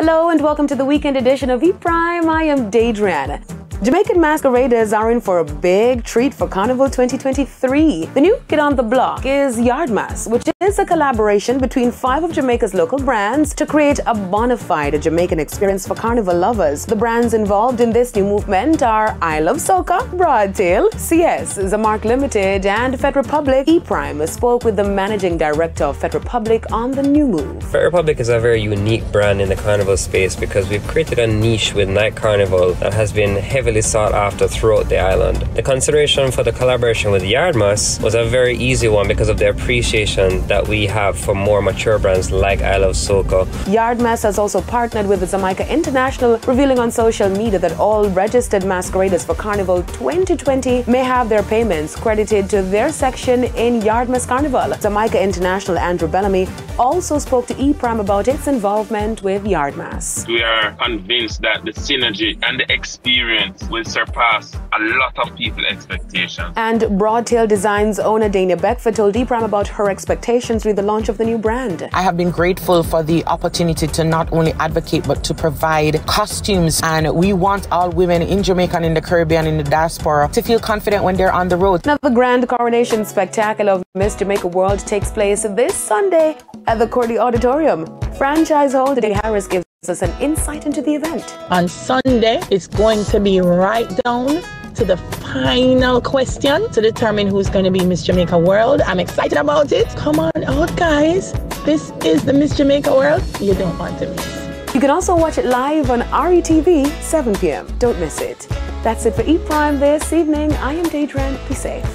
Hello and welcome to the weekend edition of E-Prime. I am Daedran. Jamaican masqueraders are in for a big treat for Carnival 2023. The new kid on the block is Yard Mass, which is a collaboration between 5 of Jamaica's local brands to create a bona fide Jamaican experience for Carnival lovers. The brands involved in this new movement are I Love Soca, Broadtail, CS, Zamark Limited, and Fed Republic. E-Prime spoke with the managing director of Fed Republic on the new move. Fed Republic is a very unique brand in the Carnival space because we've created a niche with Night Carnival that has been heavily sought after throughout the island. The consideration for the collaboration with Yard Mass was a very easy one because of the appreciation that we have for more mature brands like I Love Soca. Yard Mass has also partnered with the Jamaica International, revealing on social media that all registered masqueraders for Carnival 2020 may have their payments credited to their section in Yard Mass Carnival. Jamaica International Andrew Bellamy also spoke to E-Prime about its involvement with Yard Mass. We are convinced that the synergy and the experience will surpass a lot of people's expectations. And Broadtail Designs owner Dania Beckford told E-Prime about her expectations with the launch of the new brand. I have been grateful for the opportunity to not only advocate but to provide costumes, and we want all women in Jamaica and in the Caribbean, in the diaspora, to feel confident when they're on the road. Now, the grand coronation spectacular of Miss Jamaica World takes place this Sunday at the Cordy Auditorium. Franchise holder Dave Harris gives us an insight into the event. On Sunday, it's going to be right down to the final question to determine who's going to be Miss Jamaica World. I'm excited about it. Come on out, guys. This is the Miss Jamaica World you don't want to miss. You can also watch it live on RETV, 7 p.m. Don't miss it. That's it for E-Prime this evening. I am Daedran. Be safe.